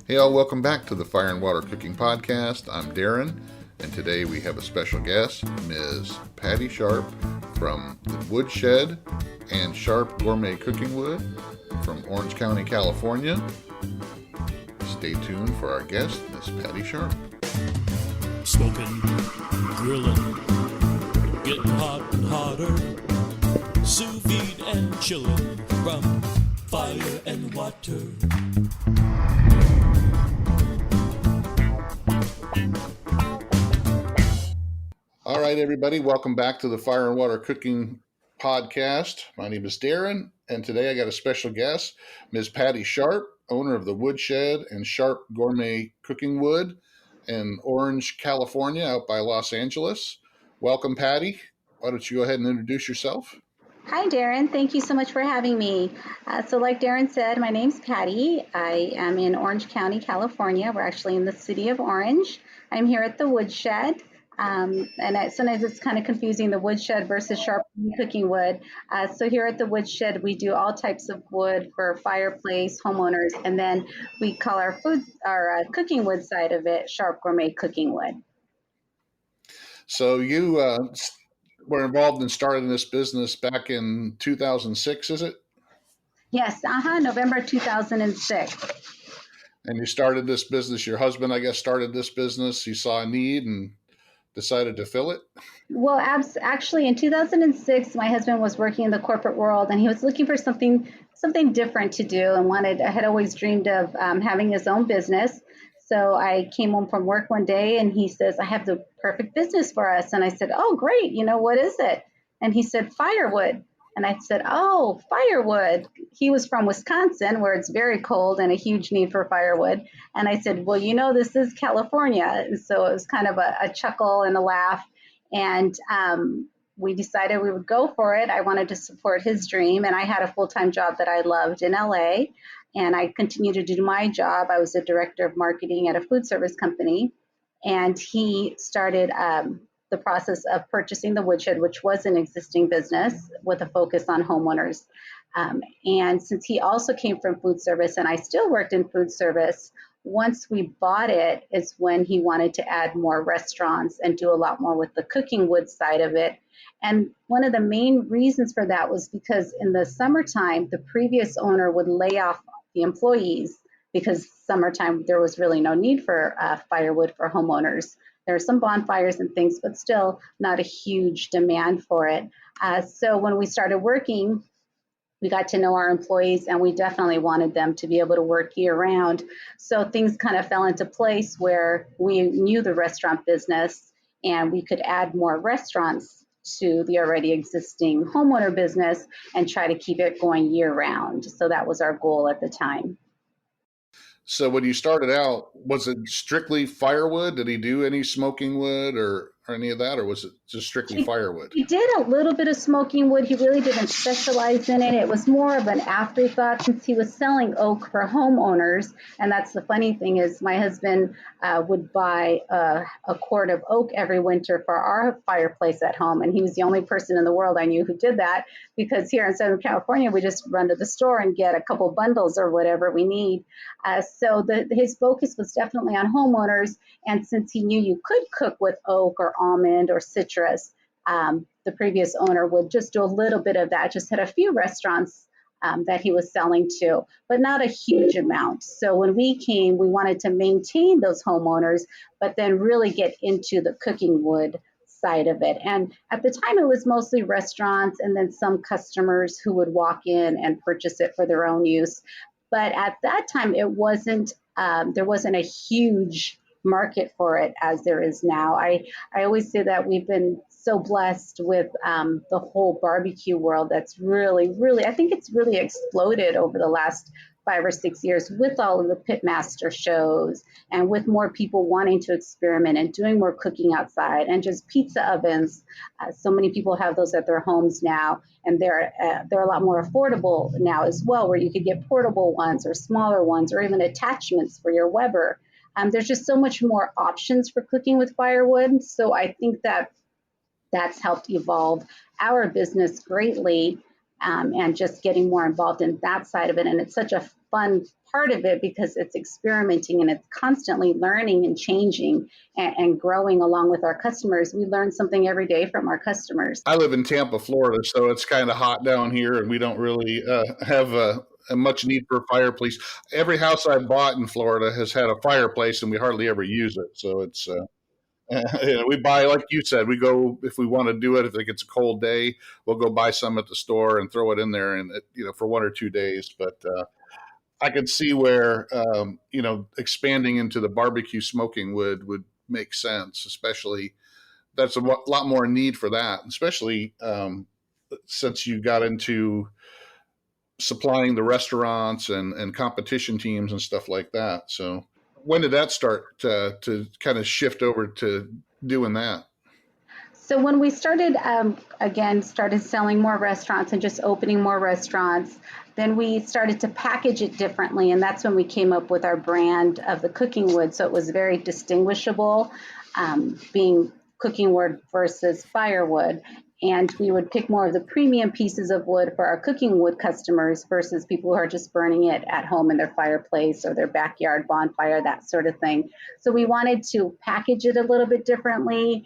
Hey, all, welcome back to the Fire and Water Cooking Podcast. I'm Darren, and today we have a special guest, Ms. Patty Sharpe from the Woodshed and Sharpe Gourmet Cooking Wood from Orange County, California. Stay tuned for our guest, Ms. Patty Sharpe. Smoking, grilling, getting hot and hotter, sous vide and chilling from fire and water. All right, everybody, welcome back to the Fire and Water Cooking Podcast. My name is Darren, and today I got a special guest, Ms. Patty Sharpe, owner of the Woodshed and Sharpe Gourmet Cooking Wood in Orange, California, out by Los Angeles. Welcome, Patty. Why don't you go ahead and introduce yourself? Hi, Darren. Thank you so much for having me. So like Darren said, my name's Patty. I am in Orange County, California. We're actually in the city of Orange. I'm here at the Woodshed. Sometimes it's kind of confusing, the Woodshed versus Sharpe Cooking Wood. So here at the Woodshed, we do all types of wood for fireplace, homeowners, and then we call our cooking wood side of it Sharpe Gourmet Cooking Wood. So you were involved in starting this business back in 2006, is it? Yes, November 2006. And you started this business, your husband, I guess, started this business. You saw a need and decided to fill it? Well, actually, in 2006, my husband was working in the corporate world, and he was looking for something different to do, and had always dreamed of having his own business. So I came home from work one day, and he says, "I have the perfect business for us." And I said, "Oh, great! What is it?" And he said, "Firewood." And I said, "Oh, firewood." He was from Wisconsin, where it's very cold and a huge need for firewood. And I said, "Well, this is California." And so it was kind of a chuckle and a laugh. And we decided we would go for it. I wanted to support his dream. And I had a full-time job that I loved in LA. And I continued to do my job. I was a director of marketing at a food service company. And he started the process of purchasing the Woodshed, which was an existing business with a focus on homeowners. And since he also came from food service and I still worked in food service, once we bought it is when he wanted to add more restaurants and do a lot more with the cooking wood side of it. And one of the main reasons for that was because in the summertime, the previous owner would lay off the employees because summertime, there was really no need for firewood for homeowners. There are some bonfires and things, but still not a huge demand for it. So when we started working, we got to know our employees, and we definitely wanted them to be able to work year round. So things kind of fell into place where we knew the restaurant business, and we could add more restaurants to the already existing homeowner business and try to keep it going year round. So that was our goal at the time. So when you started out, was it strictly firewood? Did he do any smoking wood or any of that, or was it just strictly firewood? He did a little bit of smoking wood. He really didn't specialize in it. It was more of an afterthought since he was selling oak for homeowners. And that's the funny thing is my husband would buy a quart of oak every winter for our fireplace at home. And he was the only person in the world I knew who did that, because here in Southern California, we just run to the store and get a couple bundles or whatever we need. So his focus was definitely on homeowners. And since he knew you could cook with oak or almond or citrus, the previous owner would just do a little bit of that, just had a few restaurants that he was selling to, but not a huge amount. So when we came, we wanted to maintain those homeowners, but then really get into the cooking wood side of it. And at the time, it was mostly restaurants and then some customers who would walk in and purchase it for their own use. But at that time, there wasn't a huge market for it as there is now. I always say that we've been so blessed with the whole barbecue world that's really, I think it's really exploded over the last 5 or 6 years with all of the pitmaster shows and with more people wanting to experiment and doing more cooking outside and just pizza ovens. So many people have those at their homes now, and they're a lot more affordable now as well, where you could get portable ones or smaller ones or even attachments for your Weber. There's just so much more options for cooking with firewood. So I think that's helped evolve our business greatly, and just getting more involved in that side of it. And it's such a fun part of it because it's experimenting and it's constantly learning and changing and growing along with our customers. We learn something every day from our customers. I live in Tampa, Florida, so it's kind of hot down here, and we don't really have a much need for a fireplace. Every house I've bought in Florida has had a fireplace, and we hardly ever use it. So it's we buy, like you said, we go if we want to do it. If it's a cold day, we'll go buy some at the store and throw it in there, and for 1 or 2 days. But I could see where expanding into the barbecue smoking would make sense, especially that's a lot more need for that, especially since you got into supplying the restaurants and competition teams and stuff like that. So when did that start to kind of shift over to doing that? So when we started, started selling more restaurants and just opening more restaurants, then we started to package it differently. And that's when we came up with our brand of the cooking wood. So it was very distinguishable, being cooking wood versus firewood. And we would pick more of the premium pieces of wood for our cooking wood customers versus people who are just burning it at home in their fireplace or their backyard bonfire, that sort of thing. So we wanted to package it a little bit differently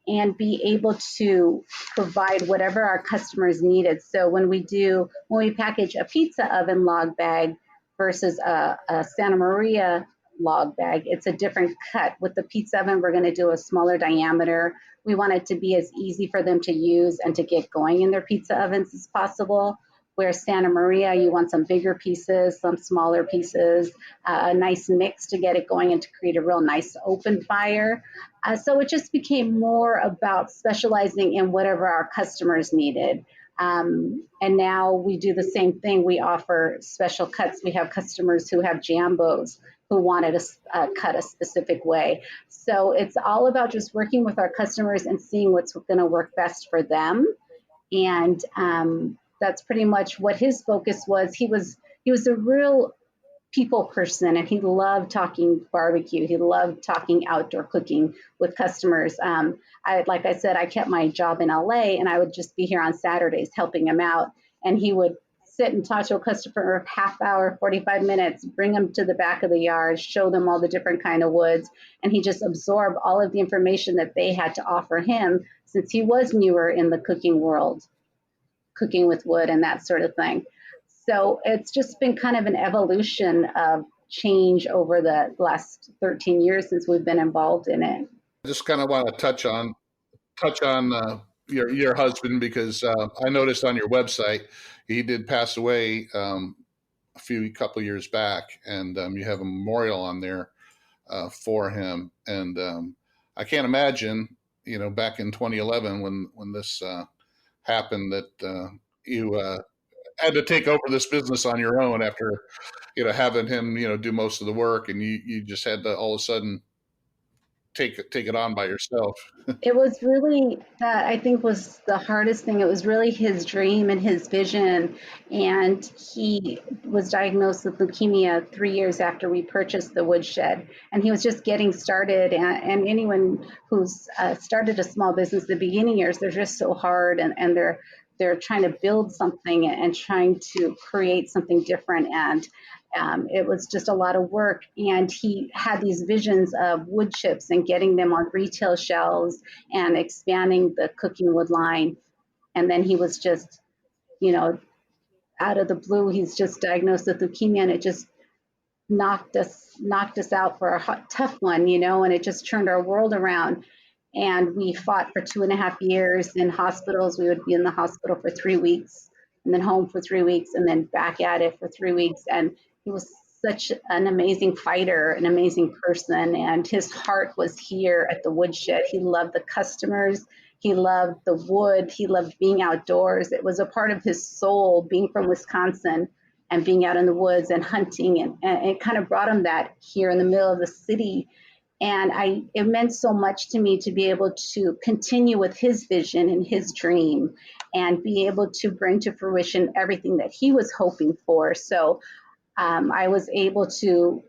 and be able to provide whatever our customers needed. So when we package a pizza oven log bag versus a Santa Maria log bag, it's a different cut. With the pizza oven, we're going to do a smaller diameter. We want it to be as easy for them to use and to get going in their pizza ovens as possible. Where Santa Maria, you want some bigger pieces, some smaller pieces, a nice mix to get it going and to create a real nice open fire. So it just became more about specializing in whatever our customers needed. And now we do the same thing. We offer special cuts. We have customers who have jambos who wanted a cut a specific way. So it's all about just working with our customers and seeing what's going to work best for them. And that's pretty much what his focus was. He was a real people person, and he loved talking barbecue. He loved talking outdoor cooking with customers. Like I said, I kept my job in LA, and I would just be here on Saturdays helping him out. And he would sit and talk to a customer for a half hour, 45 minutes, bring them to the back of the yard, show them all the different kind of woods. And he just absorbed all of the information that they had to offer him since he was newer in the cooking world, cooking with wood and that sort of thing. So it's just been kind of an evolution of change over the last 13 years since we've been involved in it. I just kind of want to touch on your husband, because I noticed on your website he did pass away a couple years back, and you have a memorial on there for him. And I can't imagine, back in 2011 when this happened, that you had to take over this business on your own after having him do most of the work, and you just had to all of a sudden take it on by yourself. It was really that I think was the hardest thing. It was really his dream and his vision. And he was diagnosed with leukemia 3 years after we purchased the woodshed. And he was just getting started. And anyone who's started a small business, the beginning years, they're just so hard, and they're trying to build something and trying to create something different. And it was just a lot of work. And he had these visions of wood chips and getting them on retail shelves and expanding the cooking wood line. And then he was just, out of the blue, he's just diagnosed with leukemia, and it just knocked us out for a tough one, and it just turned our world around. And we fought for 2.5 years in hospitals. We would be in the hospital for 3 weeks, and then home for 3 weeks, and then back at it for 3 weeks. And he was such an amazing fighter, an amazing person, and his heart was here at the woodshed. He loved the customers. He loved the wood. He loved being outdoors. It was a part of his soul, being from Wisconsin and being out in the woods and hunting. And it kind of brought him that here in the middle of the city. And it meant so much to me to be able to continue with his vision and his dream and be able to bring to fruition everything that he was hoping for. So I was able to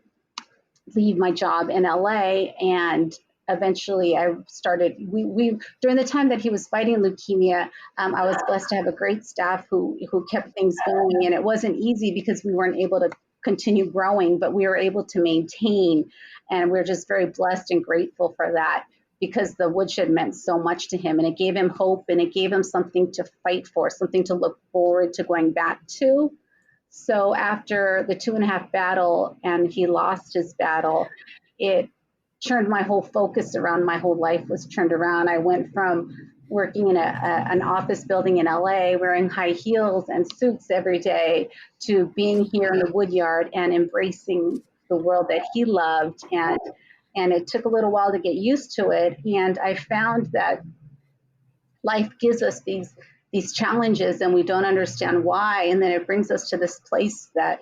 leave my job in LA, and eventually I started, we during the time that he was fighting leukemia, I was blessed to have a great staff who kept things going. And it wasn't easy because we weren't able to continue growing, but we were able to maintain. And we're just very blessed and grateful for that, because the woodshed meant so much to him, and it gave him hope, and it gave him something to fight for, something to look forward to going back to. So after the 2.5 battle and he lost his battle, it turned my whole focus around. My whole life was turned around. I went from working in an office building in LA, wearing high heels and suits every day, to being here in the wood yard and embracing the world that he loved. And it took a little while to get used to it. And I found that life gives us these challenges and we don't understand why. And then it brings us to this place that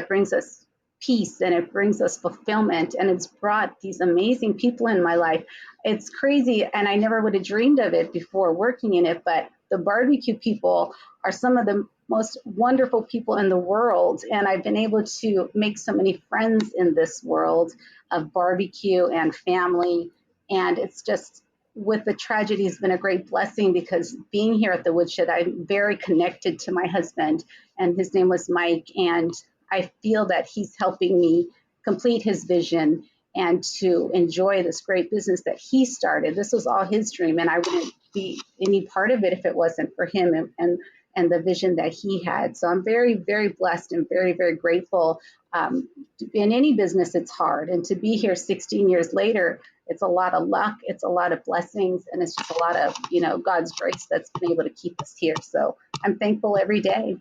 brings us peace, and it brings us fulfillment. And it's brought these amazing people in my life. It's crazy. And I never would have dreamed of it before working in it, but the barbecue people are some of the most wonderful people in the world. And I've been able to make so many friends in this world of barbecue and family. And it's just, with the tragedy, has been a great blessing, because being here at the woodshed, I'm very connected to my husband, and his name was Mike. And I feel that he's helping me complete his vision and to enjoy this great business that he started. This was all his dream, and I wouldn't be any part of it if it wasn't for him and the vision that he had. So I'm very, very blessed and very, very grateful. In any business, it's hard. And to be here 16 years later, it's a lot of luck, it's a lot of blessings, and it's just a lot of, God's grace that's been able to keep us here. So I'm thankful every day.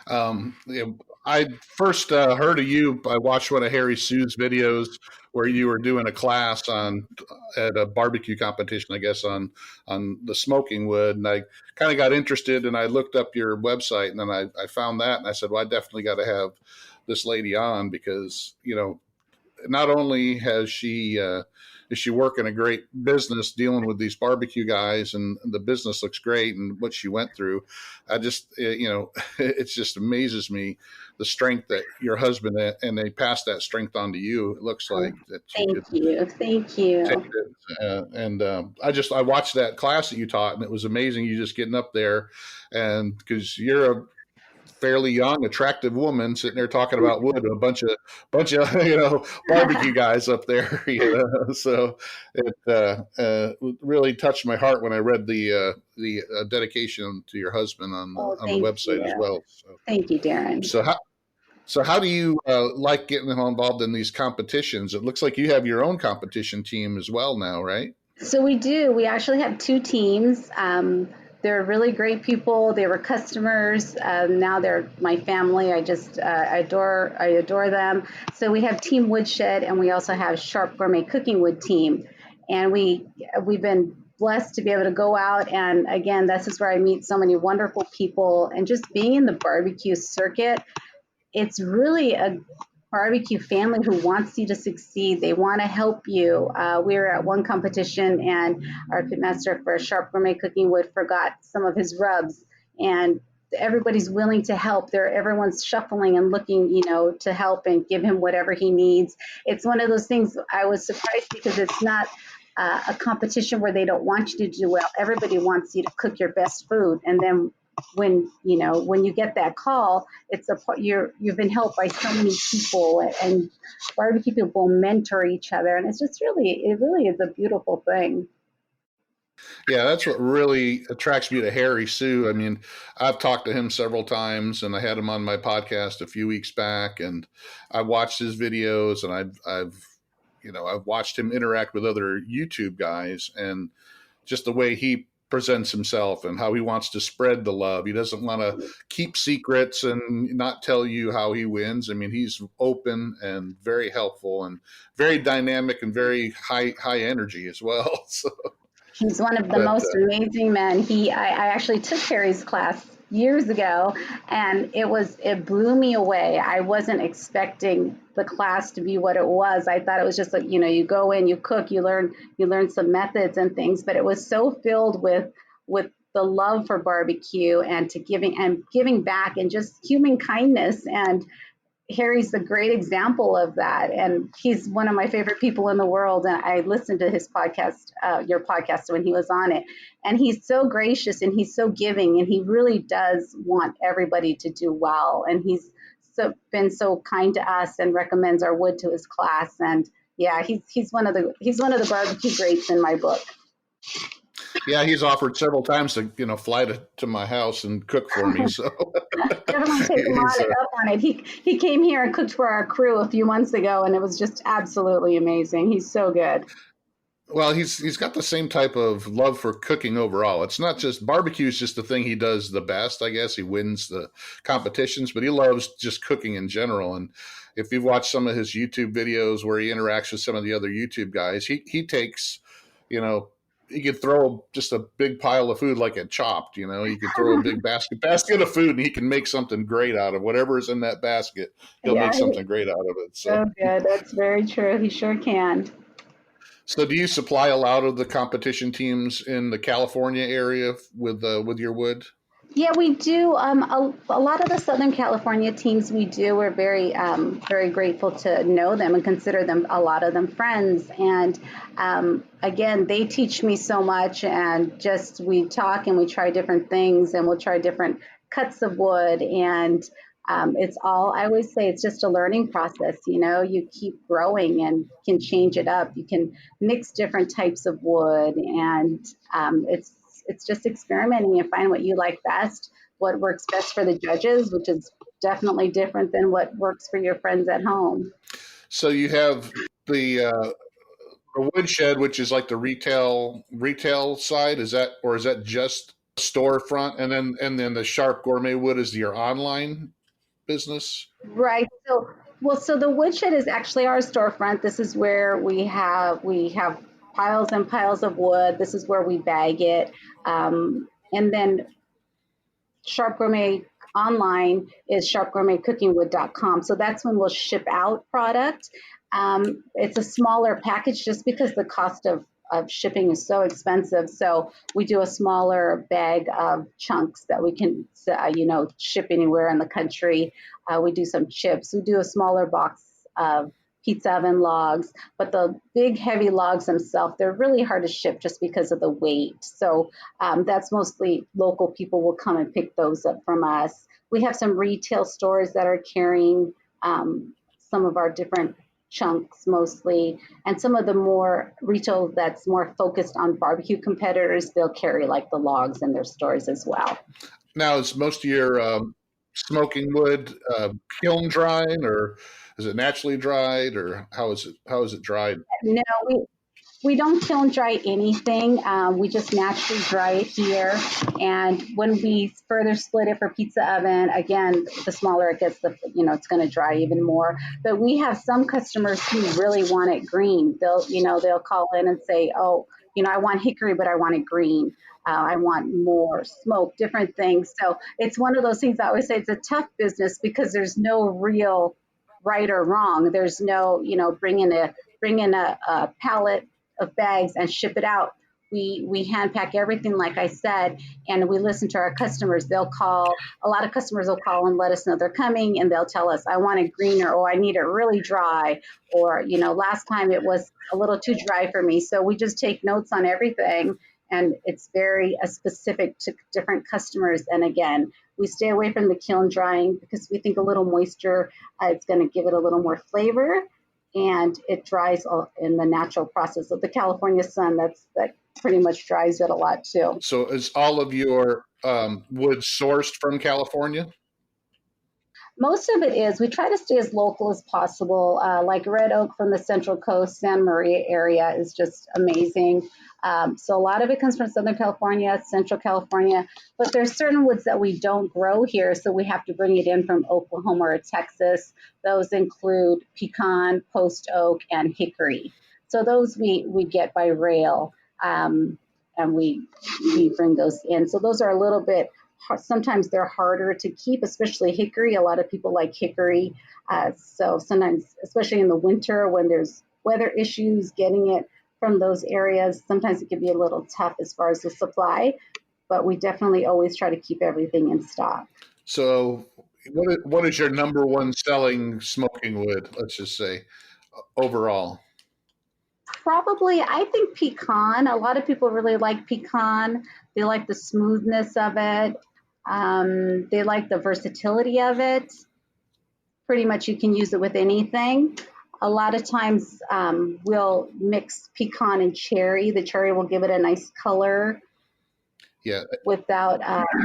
I first heard of you. I watched one of Harry Sue's videos where you were doing a class at a barbecue competition, I guess, on the smoking wood. And I kind of got interested, and I looked up your website, and then I found that, and I said, well, I definitely got to have this lady on, because, not only is she working a great business dealing with these barbecue guys, and the business looks great, and what she went through, I just, it just amazes me the strength that your husband, and they passed that strength on to you. It looks like that. Thank you. I watched that class that you taught, and it was amazing. You just getting up there, and because you're a fairly young, attractive woman sitting there talking about wood, a bunch of barbecue guys up there. So it really touched my heart when I read the dedication to your husband on the website as well. So, thank you, Darren. So how do you like getting involved in these competitions? It looks like you have your own competition team as well now, right? So we do. We actually have 2 teams. They're really great people. They were customers. Now they're my family. I adore them. So we have Team Woodshed, and we also have Sharpe Gourmet Cooking Wood team. And we've been blessed to be able to go out. And again, this is where I meet so many wonderful people. And just being in the barbecue circuit, it's really a barbecue family who wants you to succeed. They want to help you. We were at one competition, and our pitmaster for Sharpe Gourmet Cooking Wood forgot some of his rubs, and everybody's willing to help. Everyone's shuffling and looking, to help and give him whatever he needs. It's one of those things. I was surprised, because it's not a competition where they don't want you to do well. Everybody wants you to cook your best food, and then when you get that call, you've been helped by so many people, and barbecue people mentor each other, and it really is a beautiful thing. Yeah, that's what really attracts me to Harry Sue. I mean, I've talked to him several times, and I had him on my podcast a few weeks back, and I watched his videos, and I've watched him interact with other YouTube guys, and just the way he presents himself and how he wants to spread the love. He doesn't want to keep secrets and not tell you how he wins. I mean, he's open and very helpful and very dynamic and very high energy as well. So he's one of the most amazing men. I actually took Harry's class years ago, and it blew me away. I wasn't expecting the class to be what it was. I thought it was just like, you go in, you cook, you learn some methods and things, but it was so filled with the love for barbecue and giving back and just human kindness. And Harry's a great example of that. And he's one of my favorite people in the world. And I listened to his podcast, your podcast, when he was on it. And he's so gracious and he's so giving, and he really does want everybody to do well. And he's been so kind to us and recommends our wood to his class. And yeah, he's one of the barbecue greats in my book. Yeah, he's offered several times to fly to my house and cook for me. So Definitely take him he's up on it. He came here and cooked for our crew a few months ago, and it was just absolutely amazing. He's so good. well, he's got the same type of love for cooking overall. It's not just barbecue; is just the thing he does the best. I guess he wins the competitions, but he loves just cooking in general. And if you've watched some of his YouTube videos where he interacts with some of the other YouTube guys, he takes, you know, he could throw just a big pile of food like it chopped. He could throw a big basket of food, and he can make something great out of whatever is in that basket. He'll Yeah, make something great out of it. so good. That's very true. He sure can. So, do you supply a lot of the competition teams in the California area with your wood? Yeah, we do. A lot of the Southern California teams we do. We're very grateful to know them and consider them, a lot of them, friends. And again, they teach me so much. And just we talk and we try different things, and we'll try different cuts of wood. And it's all, I always say, it's just a learning process. You keep growing and can change it up. You can mix different types of wood, and it's just experimenting and find what you like best, what works best for the judges, which is definitely different than what works for your friends at home. So you have the woodshed, which is like the retail side. Is that just storefront, and then the Sharpe Gourmet Wood is your online business? Right. So the woodshed is actually our storefront. This is where we have piles and piles of wood. This is where we bag it. And then Sharpe Gourmet online is sharpegourmetcookingwood.com. So that's when we'll ship out product. It's a smaller package just because the cost of shipping is so expensive. So we do a smaller bag of chunks that we can, ship anywhere in the country. We do some chips. We do a smaller box of pizza oven logs, but the big heavy logs themselves, they're really hard to ship just because of the weight. So that's mostly local people will come and pick those up from us. We have some retail stores that are carrying some of our different chunks mostly, and some of the more retail that's more focused on barbecue competitors, they'll carry like the logs in their stores as well. Now, is most of your smoking wood kiln drying, or is it naturally dried, or how is it dried? No, we don't kiln dry anything. We just naturally dry it here. And when we further split it for pizza oven, again, the smaller it gets, it's going to dry even more. But we have some customers who really want it green. They'll call in and say, oh, I want hickory, but I want it green. I want more smoke, different things. So it's one of those things I always say it's a tough business because there's no real right or wrong. There's no, bring in a pallet of bags and ship it out. We hand pack everything, like I said, and we listen to our customers. They'll call, a lot of customers will call and let us know they're coming, and they'll tell us, I want it greener, or I need it really dry, or, last time it was a little too dry for me. So we just take notes on everything, and it's very specific to different customers. And again, we stay away from the kiln drying because we think a little moisture, it's going to give it a little more flavor, and it dries in the natural process of the California sun. That pretty much dries it a lot too. So is all of your wood sourced from California? Most of it is. We try to stay as local as possible. Like red oak from the Central Coast, Santa Maria area is just amazing. So a lot of it comes from Southern California, Central California, but there's certain woods that we don't grow here, so we have to bring it in from Oklahoma or Texas. Those include pecan, post oak, and hickory. So those we get by rail, and we bring those in. So those are a little bit, sometimes they're harder to keep, especially hickory. A lot of people like hickory. So sometimes, especially in the winter when there's weather issues, getting it from those areas, sometimes it can be a little tough as far as the supply, but we definitely always try to keep everything in stock. So what is your number one selling smoking wood, let's just say, overall? Probably, I think pecan. A lot of people really like pecan. They like the smoothness of it. They like the versatility of it. pretty much you can use it with anything. A lot of times we'll mix pecan and cherry. The cherry will give it a nice color Yeah. without,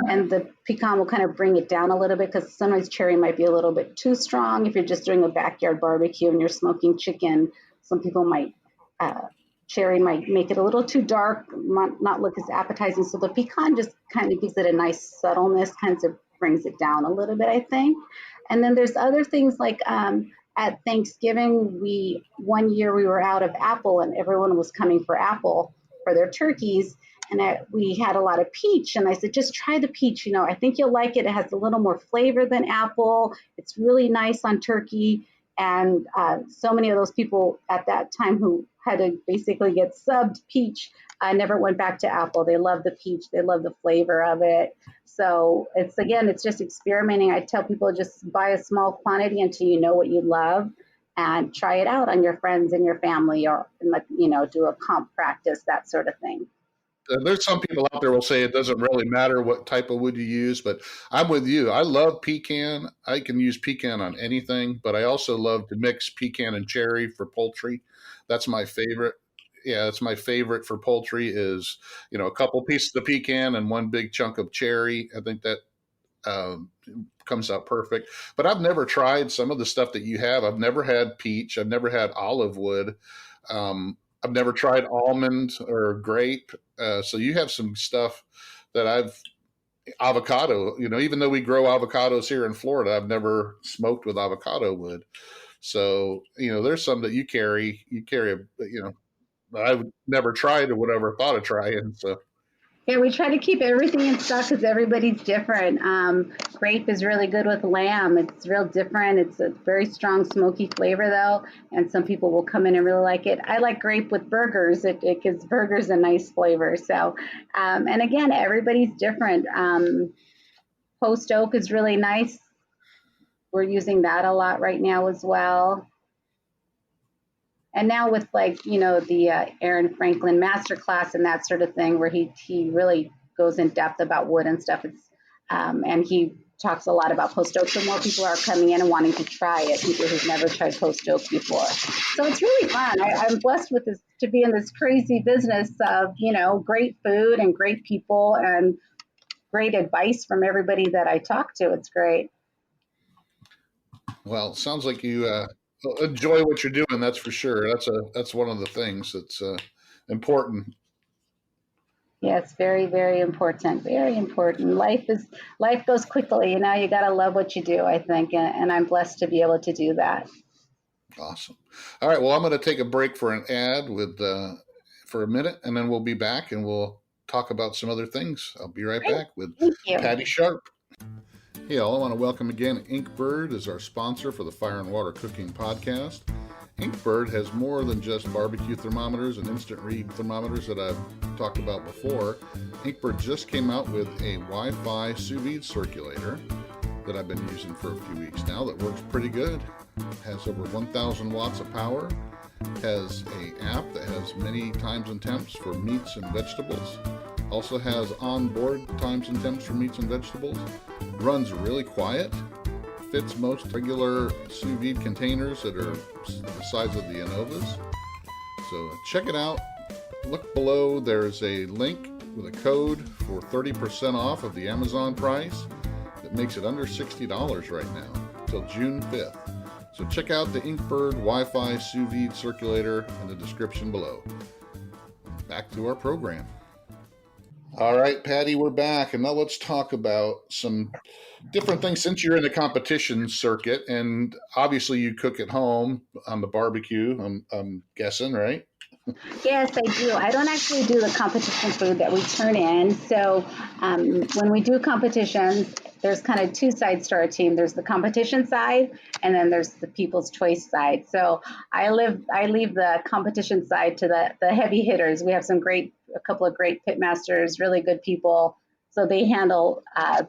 and the pecan will kind of bring it down a little bit because sometimes cherry might be a little bit too strong. If you're just doing a backyard barbecue and you're smoking chicken, some people might, cherry might make it a little too dark, not look as appetizing. So the pecan just kind of gives it a nice subtleness, kind of brings it down a little bit, I think. And then there's other things like at Thanksgiving, one year we were out of apple and everyone was coming for apple for their turkeys. And we had a lot of peach. And I said, just try the peach. I think you'll like it. It has a little more flavor than apple. It's really nice on turkey. And so many of those people at that time who had to basically get subbed peach never went back to apple. They love the peach. They love the flavor of it. So it's just experimenting. I tell people just buy a small quantity until you know what you love and try it out on your friends and your family or, do a comp practice, that sort of thing. There's some people out there will say it doesn't really matter what type of wood you use, but I'm with you. I love pecan. I can use pecan on anything, but I also love to mix pecan and cherry for poultry. That's my favorite. Yeah, that's my favorite for poultry is, a couple pieces of pecan and one big chunk of cherry. I think that um, comes out perfect. But I've never tried some of the stuff that you have. I've never had peach. I've never had olive wood. I've never tried almond or grape. So you have some stuff that avocado, even though we grow avocados here in Florida, I've never smoked with avocado wood. So, there's some that you carry, I've never tried or whatever thought of trying. So, Yeah, we try to keep everything in stock because everybody's different. Grape is really good with lamb. It's real different. It's a very strong smoky flavor though, and some people will come in and really like it. I like grape with burgers. It gives burgers a nice flavor. So, and again, everybody's different. Post oak is really nice. We're using that a lot right now as well. And now with the Aaron Franklin masterclass and that sort of thing, where he really goes in depth about wood and stuff. And he talks a lot about post oak. So more people are coming in and wanting to try it. People who've never tried post oak before. So it's really fun. I'm blessed with this to be in this crazy business of great food and great people and great advice from everybody that I talk to. It's great. well, it sounds like you enjoy what you're doing. That's for sure. That's one of the things that's important. Yeah, it's very, very important. Very important. Life goes quickly. You got to love what you do, I think, and I'm blessed to be able to do that. Awesome. All right. Well, I'm going to take a break for an ad for a minute, and then we'll be back and we'll talk about some other things. I'll be right Great. back with Thank you. Patty Sharpe. Hey, all, I want to welcome again Inkbird as our sponsor for the Fire and Water Cooking Podcast. Inkbird has more than just barbecue thermometers and instant read thermometers that I've talked about before. Inkbird just came out with a Wi-Fi sous vide circulator that I've been using for a few weeks now that works pretty good. It has over 1,000 watts of power. Has an app that has many times and temps for meats and vegetables. Also has onboard times and temps for meats and vegetables. Runs really quiet. Fits most regular sous vide containers that are the size of the Innovas. So check it out. Look below. There's a link with a code for 30% off of the Amazon price. That makes it under $60 right now until June 5th. So check out the Inkbird Wi-Fi sous vide circulator in the description below. Back to our program. All right, Patty, we're back, and now let's talk about some different things since you're in the competition circuit, and obviously you cook at home on the barbecue, I'm guessing, right? Yes, I do. I don't actually do the competition food that we turn in. So when we do competitions, there's kind of two sides to our team. There's the competition side, and then there's the people's choice side. So I leave the competition side to the heavy hitters. We have a couple of great pit masters, really good people. So they handle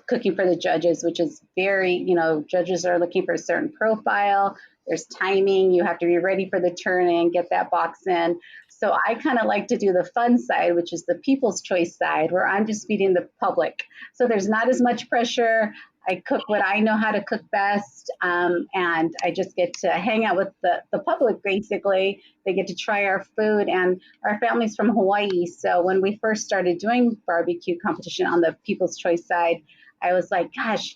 cooking for the judges, which is judges are looking for a certain profile. There's timing. You have to be ready for the turn-in, get that box in. So I kind of like to do the fun side, which is the people's choice side, where I'm just feeding the public. So there's not as much pressure. I cook what I know how to cook best, and I just get to hang out with the public. Basically, they get to try our food, and our family's from Hawaii. So when we first started doing barbecue competition on the People's Choice side, I was like, gosh,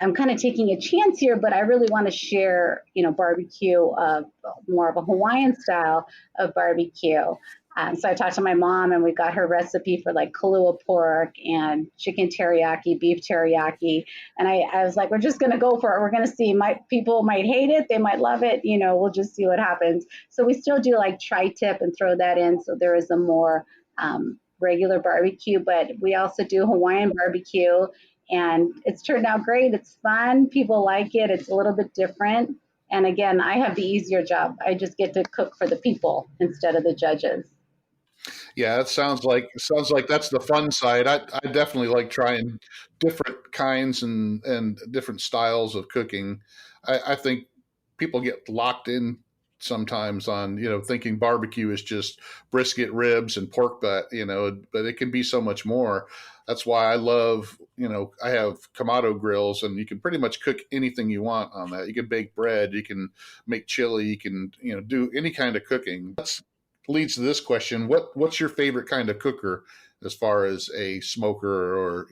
I'm kind of taking a chance here, but I really want to share, barbecue of more of a Hawaiian style of barbecue. So I talked to my mom, and we got her recipe for like Kahlua pork and chicken teriyaki, beef teriyaki. And I was like, we're just going to go for it. We're going to see. People might hate it. They might love it. We'll just see what happens. So we still do like tri-tip and throw that in. So there is a more regular barbecue, but we also do Hawaiian barbecue. And it's turned out great. It's fun. People like it. It's a little bit different. And again, I have the easier job. I just get to cook for the people instead of the judges. Yeah, it sounds like that's the fun side. I definitely like trying different kinds and different styles of cooking. I think people get locked in sometimes on thinking barbecue is just brisket, ribs, and pork butt. But it can be so much more. That's why I love. I have Kamado grills, and you can pretty much cook anything you want on that. You can bake bread, you can make chili, you can do any kind of cooking. That's leads to this question: what's your favorite kind of cooker as far as a smoker or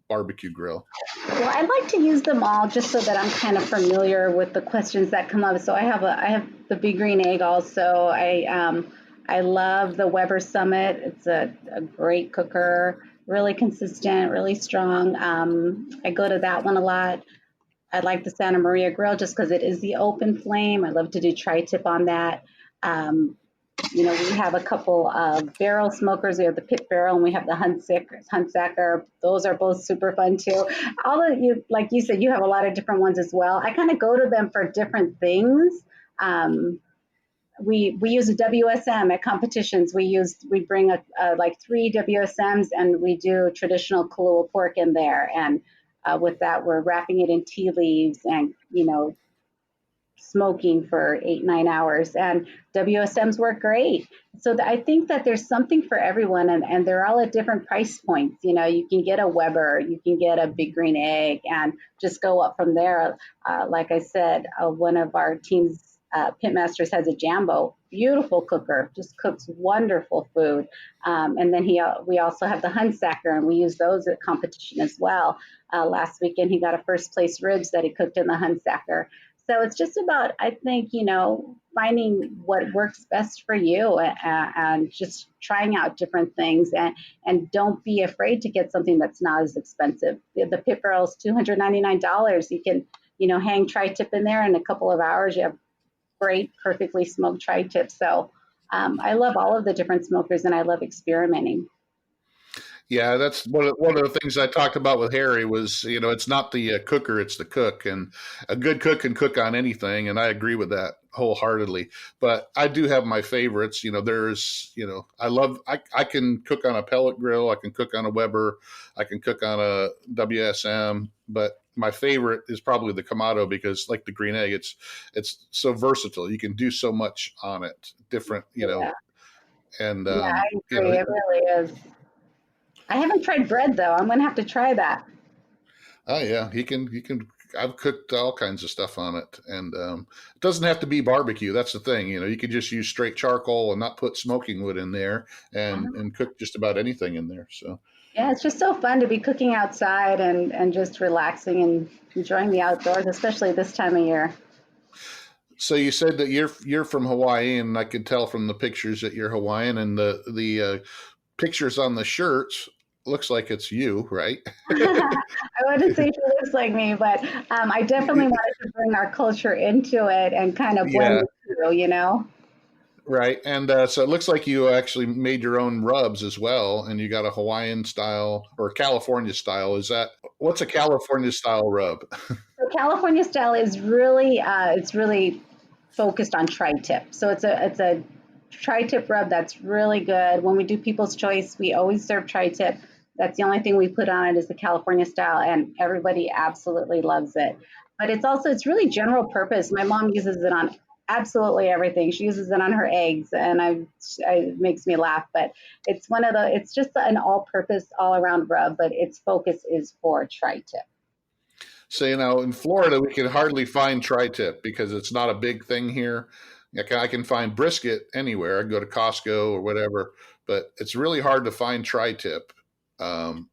barbecue grill? Well, I like to use them all just so that I'm kind of familiar with the questions that come up. So I have the Big Green Egg also. I love the Weber Summit. It's a great cooker, really consistent, really strong. I go to that one a lot. I like the Santa Maria grill just because it is the open flame. I love to do tri-tip on that. Um, we have a couple of barrel smokers. We have the pit barrel and we have the Huntsacker. Those are both super fun too. All of you, like you said, you have a lot of different ones as well. I kind of go to them for different things. We use a WSM at competitions. We bring like 3 WSMs and we do traditional Kahlua pork in there. And with that, we're wrapping it in tea leaves and smoking for 8-9 hours, and WSMs work great. So I think that there's something for everyone, and they're all at different price points. You can get a Weber, you can get a Big Green Egg, and just go up from there. Like I said, one of our team's pitmasters has a Jambo, beautiful cooker, just cooks wonderful food. And then we also have the Huntsacker, and we use those at competition as well. Last weekend, he got a first place ribs that he cooked in the Huntsacker. So it's just about, I think, finding what works best for you and just trying out different things and don't be afraid to get something that's not as expensive. The pit barrel is $299. You can, hang tri-tip in there in a couple of hours. You have great, perfectly smoked tri-tip. So I love all of the different smokers and I love experimenting. Yeah, that's one of the things I talked about with Harry was, it's not the cooker, it's the cook. And a good cook can cook on anything. And I agree with that wholeheartedly. But I do have my favorites. I can cook on a pellet grill. I can cook on a Weber. I can cook on a WSM. But my favorite is probably the Kamado because, like the Green Egg, it's so versatile. You can do so much on it, different, Yeah, and, yeah, I agree. It really is. I haven't tried bread though. I'm gonna have to try that. oh yeah, he can. I've cooked all kinds of stuff on it, and it doesn't have to be barbecue. That's the thing, you can just use straight charcoal and not put smoking wood in there, and cook just about anything in there. So Yeah, it's just so fun to be cooking outside and just relaxing and enjoying the outdoors, especially this time of year. so you said that you're from Hawaii, and I could tell from the pictures that you're Hawaiian, and the pictures on the shirts looks like it's you, right? I wouldn't say she looks like me, but I definitely wanted to bring our culture into it and kind of blend Yeah, the two. right. And so it looks like you actually made your own rubs as well, and you got a Hawaiian style or California style. What's a California style rub? So California style is really it's really focused on tri-tip. So it's a tri-tip rub that's really good. When we do People's Choice, we always serve tri-tip. That's the only thing we put on it is the California style, and everybody absolutely loves it. But it's really general purpose. My mom uses it on absolutely everything. She uses it on her eggs, and it makes me laugh. But it's just an all-purpose, all-around rub. But its focus is for tri-tip. So, in Florida, we can hardly find tri-tip because it's not a big thing here. I can find brisket anywhere. I can go to Costco or whatever, but it's really hard to find tri-tip. Um,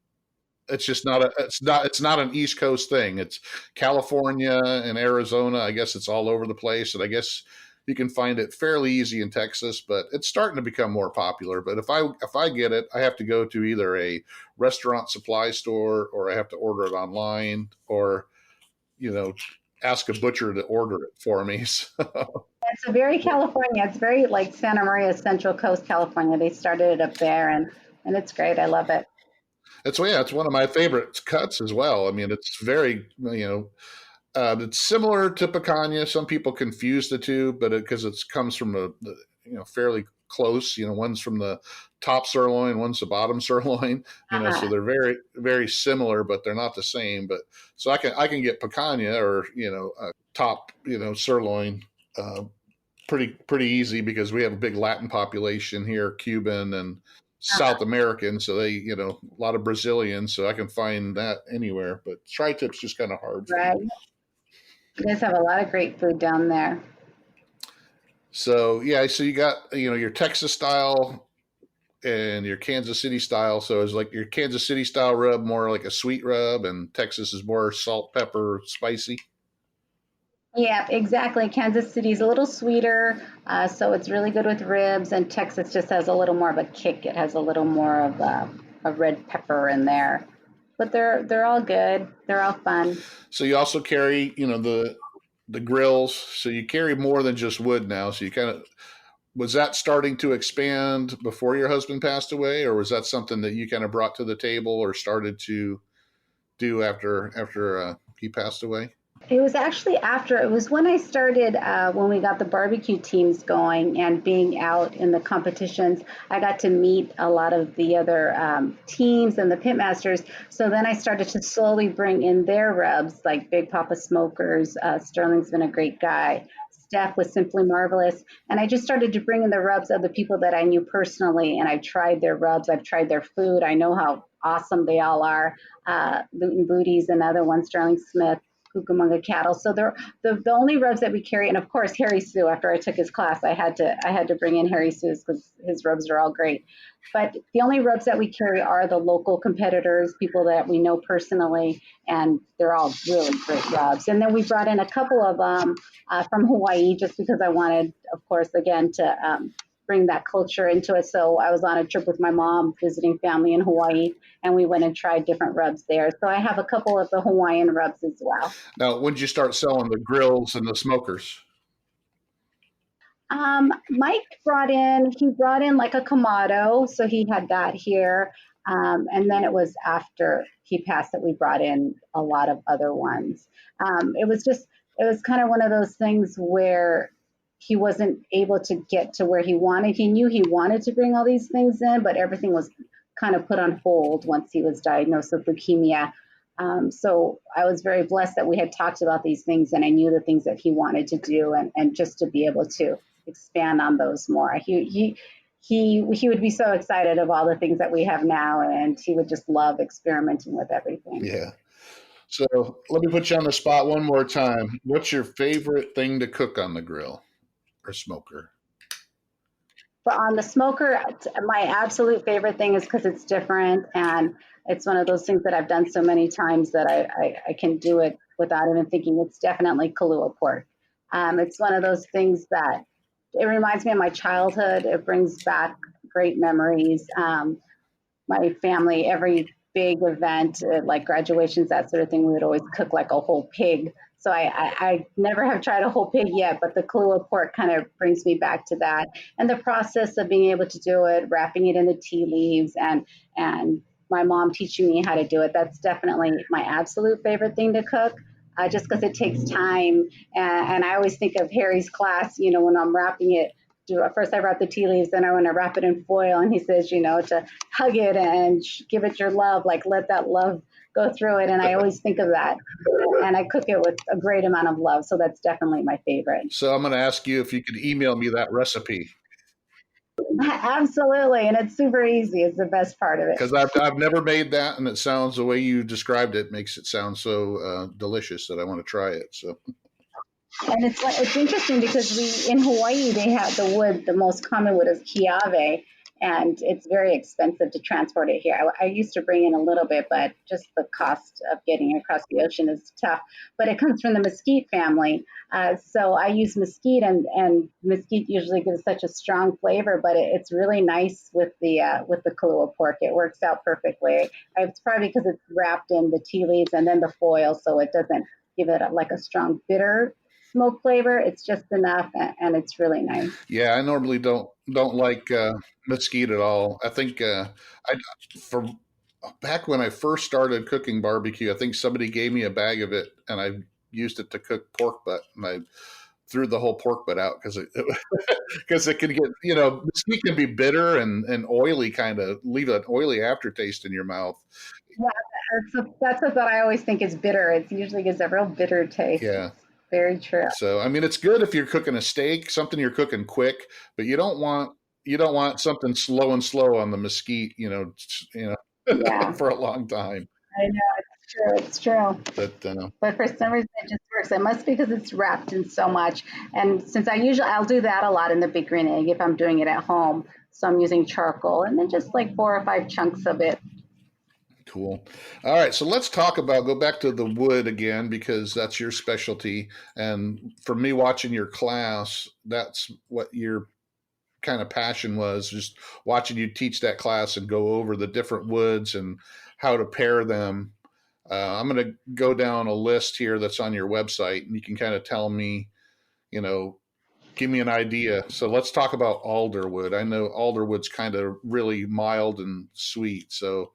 it's just not it's not an East Coast thing. It's California and Arizona. I guess it's all over the place, and I guess you can find it fairly easy in Texas, but it's starting to become more popular. But if I get it, I have to go to either a restaurant supply store or I have to order it online or you know ask a butcher to order it for me. So, It's a very California. It's very like Santa Maria, Central Coast, California. They started it up there, and it's great. I love it. it's one of my favorite cuts as well. I mean, it's very it's similar to picanha. Some people confuse the two, but because it comes from fairly close. One's from the top sirloin, one's the bottom sirloin. So Uh-huh. they're very very similar, but they're not the same. But so I can get picanha or top sirloin pretty easy because we have a big Latin population here, Cuban and Uh-huh. South American. So they a lot of Brazilians. So I can find that anywhere. But tri-tip's just kind of hard for me. Right. You guys have a lot of great food down there. So yeah, so you got your Texas style and your Kansas City style. So it's like your Kansas City style rub more like a sweet rub, and Texas is more salt, pepper, spicy. Yeah, exactly. Kansas City is a little sweeter, so it's really good with ribs, and Texas just has a little more of a kick. It has a little more of a red pepper in there, but they're all good. They're all fun. So you also carry the grills. So you carry more than just wood now. So you kind of was that starting to expand before your husband passed away, or was that something that you kind of brought to the table or started to do after he passed away? It was actually after, it was when I started, when we got the barbecue teams going and being out in the competitions, I got to meet a lot of the other teams and the pitmasters. So then I started to slowly bring in their rubs, like Big Papa Smokers. Sterling's been a great guy. Steph was simply marvelous. And I just started to bring in the rubs of the people that I knew personally. And I've tried their rubs, I've tried their food. I know how awesome they all are. Luton Booty's another one, Sterling Smith. Cucamonga cattle. So they're the only rubs that we carry, and of course Harry Sue. After I took his class, I had to bring in Harry Sue's because his rubs are all great. But the only rubs that we carry are the local competitors, people that we know personally, and they're all really great rubs. And then we brought in a couple of them from Hawaii, just because I wanted, of course, again to bring that culture into it. So I was on a trip with my mom visiting family in Hawaii, and we went and tried different rubs there. So I have a couple of the Hawaiian rubs as well. Now, when did you start selling the grills and the smokers? He brought in like a Kamado, so he had that here. And then it was after he passed that we brought in a lot of other ones. It was kind of one of those things where he wasn't able to get to where he wanted. He knew he wanted to bring all these things in, but everything was kind of put on hold once he was diagnosed with leukemia. So I was very blessed that we had talked about these things and I knew the things that he wanted to do and just to be able to expand on those more. He would be so excited of all the things that we have now and he would just love experimenting with everything. Yeah. So let me put you on the spot one more time. What's your favorite thing to cook on the grill or smoker? But on the smoker, my absolute favorite thing is because it's different and it's one of those things that I've done so many times that I can do it without even thinking. It's definitely Kahlua pork. It's one of those things that it reminds me of my childhood. It brings back great memories. My family, every big event, like graduations, that sort of thing, we would always cook like a whole pig. So I never have tried a whole pig yet, but the Kahlua pork kind of brings me back to that. And the process of being able to do it, wrapping it in the tea leaves and my mom teaching me how to do it, that's definitely my absolute favorite thing to cook. Just because it takes time. And I always think of Harry's class, when I'm wrapping it, first I wrap the tea leaves, then I want to wrap it in foil. And he says, to hug it and give it your love, like let that love go through it. And I always think of that. And I cook it with a great amount of love. So that's definitely my favorite. So I'm going to ask you if you could email me that recipe. Absolutely, and it's super easy. It's the best part of it. Because I've never made that, and it sounds the way you described it makes it sound so delicious that I want to try it. So And it's interesting because we in Hawaii they have the wood. The most common wood is kiave, and it's very expensive to transport it here. I used to bring in a little bit, but just the cost of getting it across the ocean is tough. But it comes from the mesquite family, so I use mesquite, and mesquite usually gives such a strong flavor. But it's really nice with the Kahlua pork. It works out perfectly. It's probably because it's wrapped in the tea leaves and then the foil, so it doesn't give it like a strong bitter smoke flavor. It's just enough, and it's really nice. yeah, I normally don't like mesquite at all. I think I for back when I first started cooking barbecue, I think somebody gave me a bag of it, and I used it to cook pork butt, and I threw the whole pork butt out because because it can get mesquite can be bitter and oily, kind of leave an oily aftertaste in your mouth. Yeah, that's what I always think is bitter. It usually gives a real bitter taste. Yeah. It's very true. So I mean, it's good if you're cooking a steak, something you're cooking quick, but you don't want something slow on the mesquite, Yeah, for a long time. I know it's true. It's true. But But for some reason, it just works. It must be because it's wrapped in so much. And since I'll do that a lot in the big green egg if I'm doing it at home. So I'm using charcoal and then just like 4 or 5 chunks of it. cool. All right, so let's go back to the wood again because that's your specialty. And for me, watching your class, that's what your kind of passion was, just watching you teach that class and go over the different woods and how to pair them. I'm going to go down a list here that's on your website, and you can kind of tell me, you know, give me an idea. So let's talk about alderwood. I know alderwood's kind of really mild and sweet. So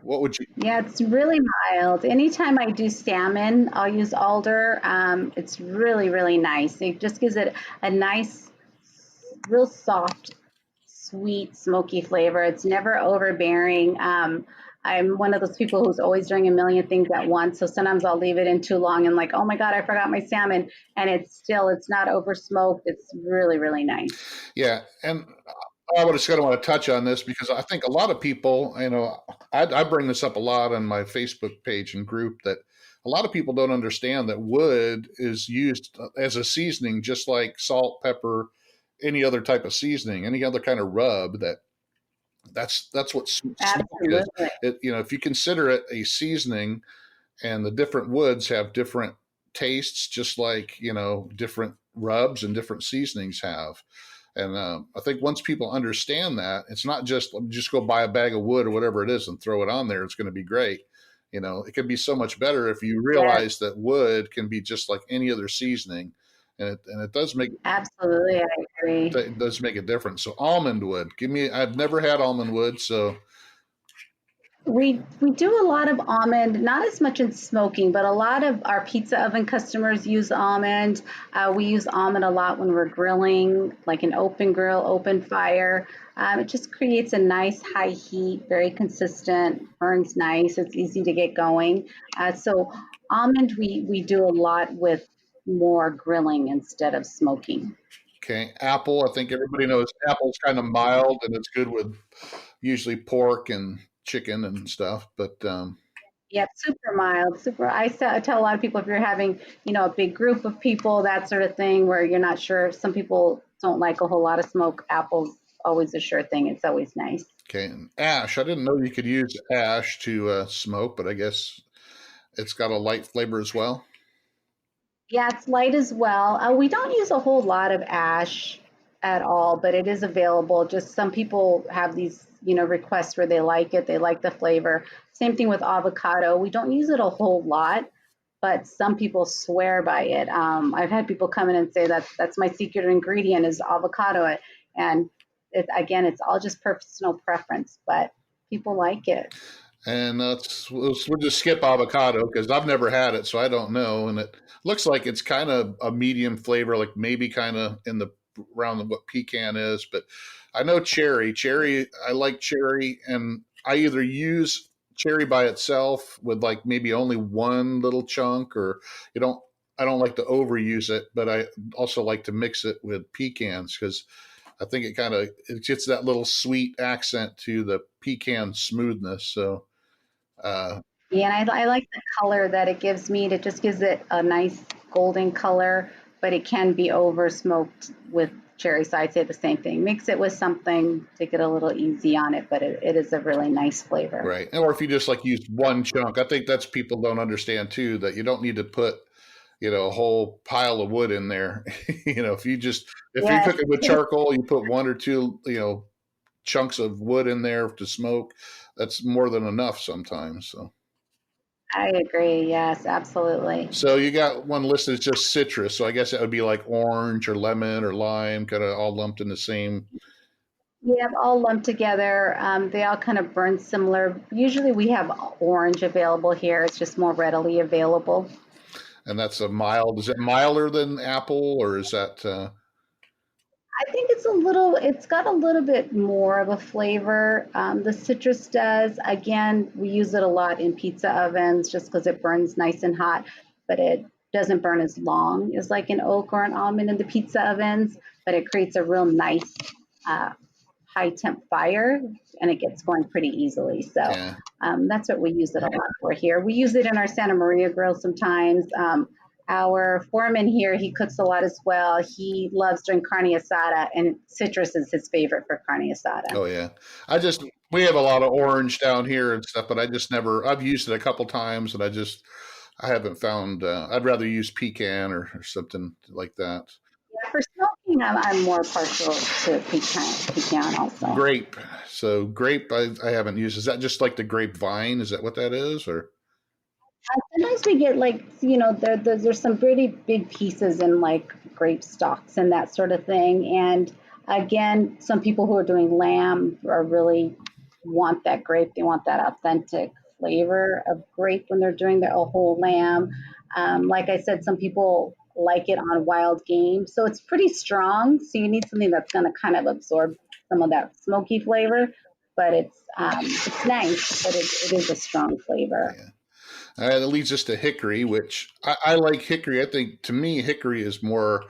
what would you? Yeah, it's really mild. Anytime I do salmon, I'll use alder. It's really, really nice. It just gives it a nice, real soft, sweet, smoky flavor. It's never overbearing. I'm one of those people who's always doing a million things at once. So sometimes I'll leave it in too long and like, oh my God, I forgot my salmon. And it's not over smoked. It's really, really nice. Yeah, and I would just kind of want to touch on this because I think a lot of people, I bring this up a lot on my Facebook page and group that a lot of people don't understand that wood is used as a seasoning, just like salt, pepper, any other type of seasoning, any other kind of rub. That's what smoke is. Absolutely. If you consider it a seasoning, and the different woods have different tastes, just like different rubs and different seasonings have. And I think once people understand that, it's not just go buy a bag of wood or whatever it is and throw it on there. It's going to be great. It can be so much better if you Yes, realize that wood can be just like any other seasoning, and it does make absolutely. I agree. it does make a difference. So almond wood, I've never had almond wood, so We do a lot of almond, not as much in smoking, but a lot of our pizza oven customers use almond. We use almond a lot when we're grilling, like an open grill, open fire. It just creates a nice high heat, very consistent, burns nice. It's easy to get going. So almond, we do a lot with more grilling instead of smoking. okay. Apple, I think everybody knows apple's kind of mild and it's good with usually pork and chicken and stuff. But Yep, super mild. Super. I tell a lot of people if you're having, a big group of people, that sort of thing, where you're not sure. Some people don't like a whole lot of smoke. Apple's always a sure thing. It's always nice. okay, and ash. I didn't know you could use ash to smoke, but I guess it's got a light flavor as well. Yeah, it's light as well. We don't use a whole lot of ash at all, but it is available. Just some people have these, requests where they like it, they like the flavor. Same thing with avocado. We don't use it a whole lot, but some people swear by it. I've had people come in and say that's my secret ingredient is avocado, and again, it's all just personal preference, but people like it. And we'll just skip avocado because I've never had it, so I don't know. And it looks like it's kind of a medium flavor, like maybe kind of in the around what pecan is. But I know cherry. Cherry, I like cherry, and I either use cherry by itself with like maybe only one little chunk, or you don't. I don't like to overuse it, but I also like to mix it with pecans because I think it gets that little sweet accent to the pecan smoothness. So Yeah, and I like the color that it gives me. It just gives it a nice golden color, but it can be over smoked with cherry. So I'd say the same thing. Mix it with something to get a little easy on it, but it is a really nice flavor. right, or if you just like use one chunk, I think that's people don't understand too that you don't need to put a whole pile of wood in there. If you Yes, cook it with charcoal, you put one or two chunks of wood in there to smoke. That's more than enough sometimes. I agree. Yes, absolutely. So you got one listed as just citrus. So I guess it would be like orange or lemon or lime, kind of all lumped in the same. Yeah, all lumped together. They all kind of burn similar. Usually we have orange available here. It's just more readily available. And that's a mild. Is it milder than apple, or is that? I think it's got a little bit more of a flavor. The citrus does. Again, we use it a lot in pizza ovens just because it burns nice and hot, but it doesn't burn as long as like an oak or an almond in the pizza ovens, but it creates a real nice uh, high temp fire and it gets going pretty easily. So Yeah. that's what we use it a lot for here. We use it in our Santa Maria grill sometimes. Our foreman here, he cooks a lot as well. He loves doing carne asada, and citrus is his favorite for carne asada. Oh yeah. We have a lot of orange down here and stuff, but I just never. I've used it a couple times, and I haven't found. I'd rather use pecan or something like that. Yeah, for smoking, I'm more partial to pecan also. Grape. So grape, I haven't used. Is that just like the grapevine? Is that what that is, or? Sometimes we get like, there's some pretty big pieces in like grape stalks and that sort of thing. And again, some people who are doing lamb are really want that grape. They want that authentic flavor of grape when they're doing a whole lamb. Like I said, some people like it on wild game. So it's pretty strong. So you need something that's going to kind of absorb some of that smoky flavor. But it's nice, but it is a strong flavor. Yeah. That leads us to hickory, which I like hickory. I think to me, hickory is more,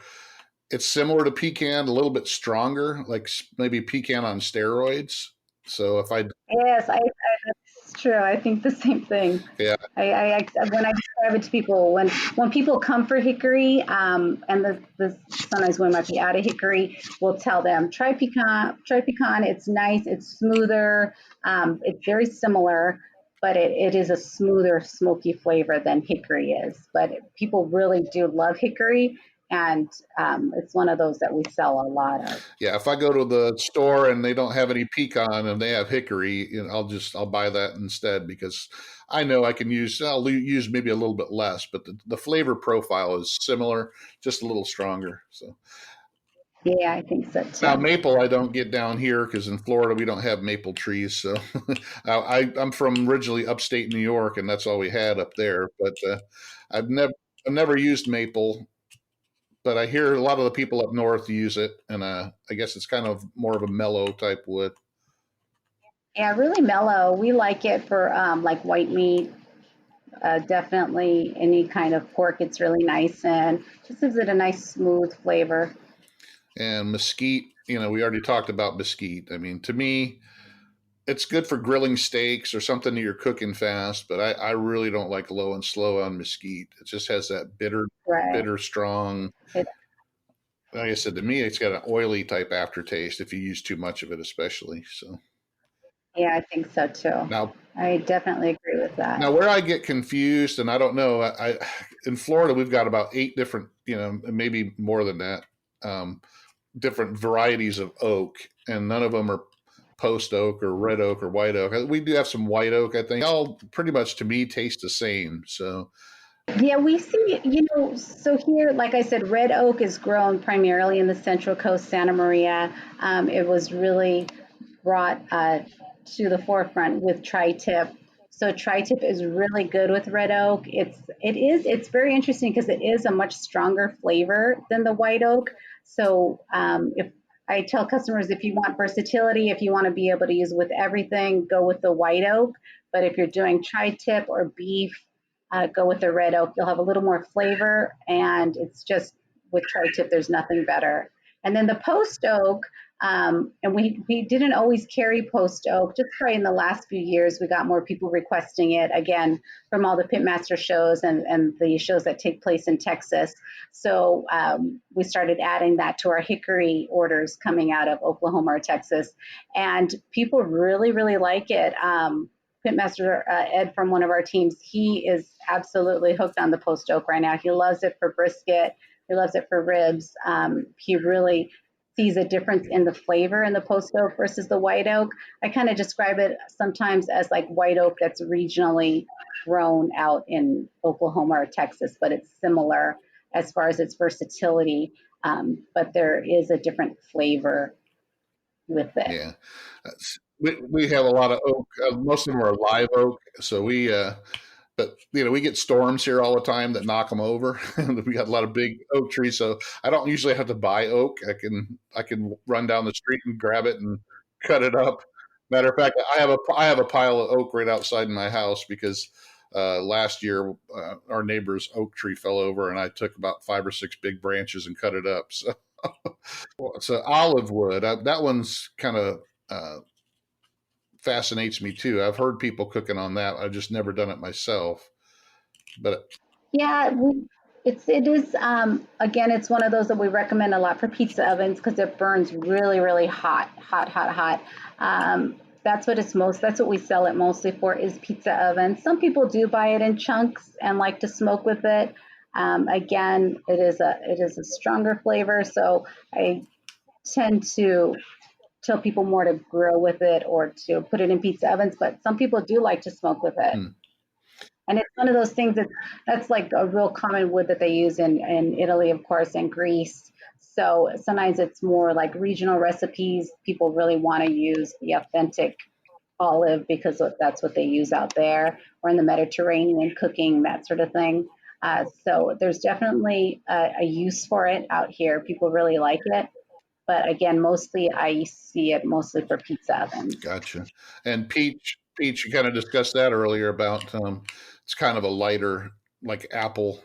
it's similar to pecan, a little bit stronger, like maybe pecan on steroids. So if I, Yes, that's true. I think the same thing. yeah, When I describe it to people, when people come for hickory, and the sometimes we might be out of hickory, we'll tell them try pecan. Try pecan. It's nice. It's smoother. It's very similar, but it is a smoother, smoky flavor than hickory is. But people really do love hickory, and it's one of those that we sell a lot of. yeah. If I go to the store and they don't have any pecan and they have hickory, I'll buy that instead because I know I'll use maybe a little bit less, but the flavor profile is similar, just a little stronger. So. Yeah, I think so Now too. maple, I don't get down here because in Florida we don't have maple trees. So I'm from originally upstate New York, and that's all we had up there. But I've never used maple, but I hear a lot of the people up north use it, and I guess it's kind of more of a mellow type wood. Yeah, really mellow. We like it for like white meat. Definitely any kind of pork. It's really nice and just gives it a nice smooth flavor. And mesquite, we already talked about mesquite. I mean, to me, it's good for grilling steaks or something that you're cooking fast, but I really don't like low and slow on mesquite. It just has that Right. bitter, strong. It, Like I said, to me, it's got an oily type aftertaste if you use too much of it, especially. So yeah, I think so too. now, I definitely agree with that. now where I get confused, and I don't know, in Florida we've got about 8 different, maybe more than that, um, different varieties of oak, and none of them are post oak or red oak or white oak. We do have some white oak. I think all pretty much to me taste the same. So Yeah, we see, so here, like I said, red oak is grown primarily in the Central Coast, Santa Maria. It was really brought to the forefront with tri-tip. So tri-tip is really good with red oak. It's very interesting because it is a much stronger flavor than the white oak. So if I tell customers if you want versatility, if you want to be able to use with everything, go with the white oak. But if you're doing tri-tip or beef, go with the red oak. You'll have a little more flavor, and it's just with tri-tip, there's nothing better. And then the post oak, And we didn't always carry post oak. Just probably in the last few years, we got more people requesting it again from all the pitmaster shows and the shows that take place in Texas. So we started adding that to our hickory orders coming out of Oklahoma or Texas, and people really really like it. Pitmaster Ed from one of our teams, he is absolutely hooked on the post oak right now. He loves it for brisket. He loves it for ribs. He really sees a difference in the flavor in the post oak versus the white oak. I kind of describe it sometimes as like white oak that's regionally grown out in Oklahoma or Texas, but it's similar as far as its versatility. But there is a different flavor with it. Yeah. We have a lot of oak. Most of them are live oak. So but we get storms here all the time that knock them over. We got a lot of big oak trees, so I don't usually have to buy oak. I can run down the street and grab it and cut it up. Matter of fact, I have a pile of oak right outside my house because last year our neighbor's oak tree fell over, and I took about 5 or 6 big branches and cut it up. So olive wood, that one's kind of fascinates me too. I've heard people cooking on that. I've just never done it myself. But Yeah, it is again, it's one of those that we recommend a lot for pizza ovens because it burns really, really hot, hot, hot, hot. That's what we sell it mostly for is pizza ovens. Some people do buy it in chunks and like to smoke with it. Again, it is a stronger flavor, so I tend to tell people more to grill with it or to put it in pizza ovens, but some people do like to smoke with it. hmm, And it's one of those things that's like a real common wood that they use in Italy, of course, and Greece. So sometimes it's more like regional recipes. People really want to use the authentic olive because that's what they use out there, or in the Mediterranean cooking, that sort of thing. So there's definitely a use for it out here. People really like it. But again, mostly I see it mostly for pizza ovens. gotcha. And peach, you kind of discussed that earlier about it's kind of a lighter like apple.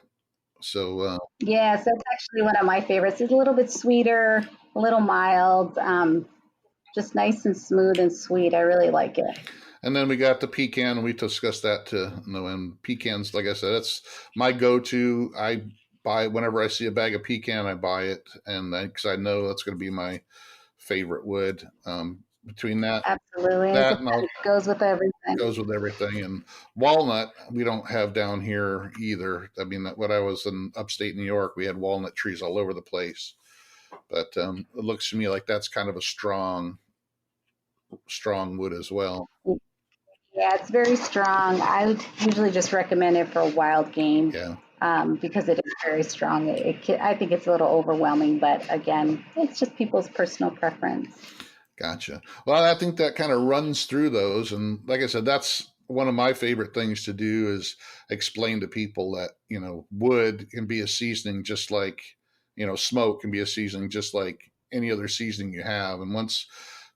So Yes, that's actually one of my favorites. It's a little bit sweeter, a little mild, just nice and smooth and sweet. I really like it. and then we got the pecan. We discussed that too. And pecans, like I said, that's my go-to. I buy whenever I see a bag of pecan, I buy it, and because I know that's going to be my favorite wood. Between Absolutely. And that and it goes with everything. goes with everything. And walnut, we don't have down here either. I mean, when I was in upstate New York, we had walnut trees all over the place. But it looks to me like that's kind of a strong wood as well. Yeah, it's very strong. I would usually just recommend it for wild game Yeah, because it is very strong. I think it's a little overwhelming, but again, it's just people's personal preference. gotcha. Well, I think that kind of runs through those. And like I said, that's one of my favorite things to do is explain to people that, wood can be a seasoning just like, smoke can be a seasoning just like any other seasoning you have. And once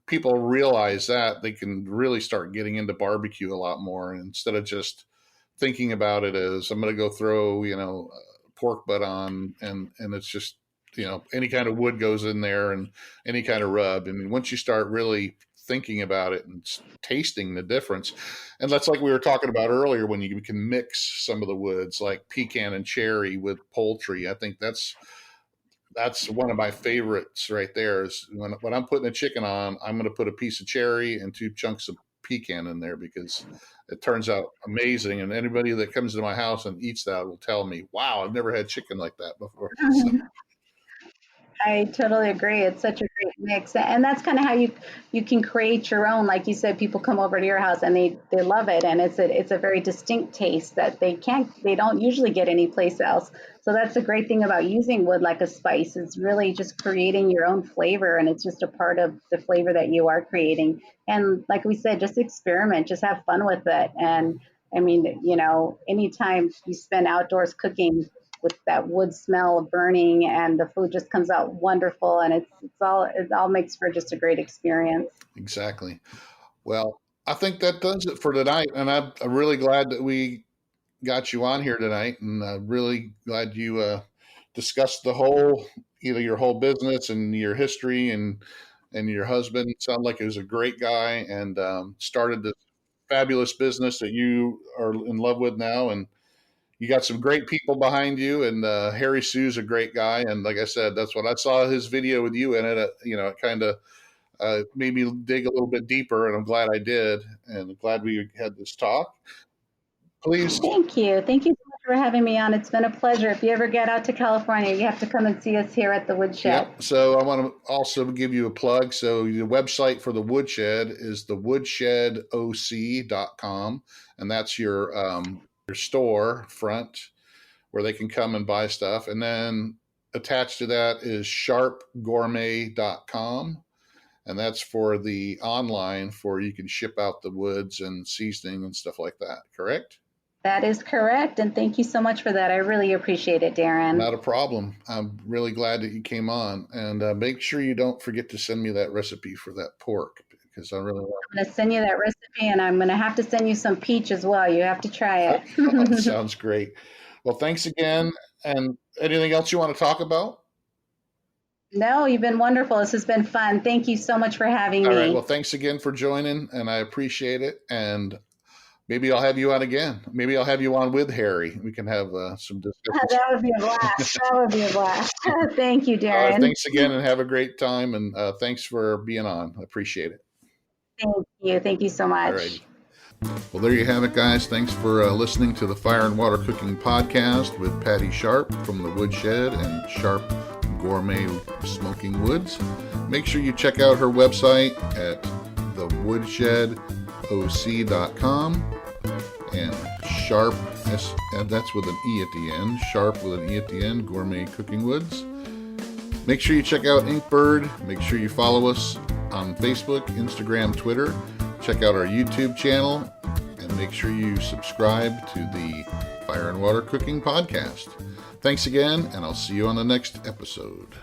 people realize that, they can really start getting into barbecue a lot more. And instead of just thinking about it as I'm going to go throw, pork butt on, and it's just, any kind of wood goes in there and any kind of rub. I mean, once you start really thinking about it and tasting the difference, and that's like we were talking about earlier, when you can mix some of the woods like pecan and cherry with poultry. I think that's one of my favorites right there. Is when I'm putting a chicken on, I'm going to put a piece of cherry and 2 chunks of pecan in there because it turns out amazing. And anybody that comes to my house and eats that will tell me, "Wow, I've never had chicken like that before." So, I totally agree. It's such a great mix, and that's kind of how you can create your own. Like you said, people come over to your house and they love it, and it's a very distinct taste that they don't usually get anyplace else. So that's the great thing about using wood like a spice. It's really just creating your own flavor, and it's just a part of the flavor that you are creating. And like we said, just experiment, just have fun with it. And I mean, anytime you spend outdoors cooking with that wood smell of burning and the food just comes out wonderful, and it all makes for just a great experience. exactly. Well, I think that does it for tonight, and I'm really glad that we got you on here tonight, and really glad you discussed the whole, your whole business and your history, and and your husband sounded like he was a great guy, and started this fabulous business that you are in love with now. And you got some great people behind you, and Harry Sue's a great guy. And like I said, that's what I saw his video with you in it. It kind of made me dig a little bit deeper, and I'm glad I did, and I'm glad we had this talk. Please. Thank you. Thank you so much for having me on. It's been a pleasure. If you ever get out to California, you have to come and see us here at the Woodshed. Yep. So I want to also give you a plug. So the website for the Woodshed is thewoodshedoc.com, and that's your store front where they can come and buy stuff. And then attached to that is sharpegourmet.com. And that's for the online, for you can ship out the woods and seasoning and stuff like that. Correct? That is correct. And thank you so much for that. I really appreciate it, Darren. Not a problem. I'm really glad that you came on. And make sure you don't forget to send me that recipe for that pork, because I really want. I'm going to send you that recipe, and I'm going to have to send you some peach as well. You have to try it. Sounds great. Well, thanks again. And anything else you want to talk about? No, you've been wonderful. This has been fun. Thank you so much for having me. All right. Well, thanks again for joining, and I appreciate it. And maybe I'll have you on again. Maybe I'll have you on with Harry. We can have some discussions. That would be a blast. That would be a blast. Thank you, Darren. Thanks again, and have a great time. And thanks for being on. I appreciate it. Thank you. Thank you so much. All right. Well, there you have it, guys. Thanks for listening to the Fire and Water Cooking Podcast with Patty Sharpe from the Woodshed and Sharpe Gourmet Smoking Woods. Make sure you check out her website at thewoodshedoc.com, and Sharpe, and that's with an E at the end, Sharpe with an E at the end, Gourmet Cooking Woods. Make sure you check out Inkbird. Make sure you follow us on Facebook, Instagram, Twitter. Check out our YouTube channel, and make sure you subscribe to the Fire and Water Cooking Podcast. Thanks again, and I'll see you on the next episode.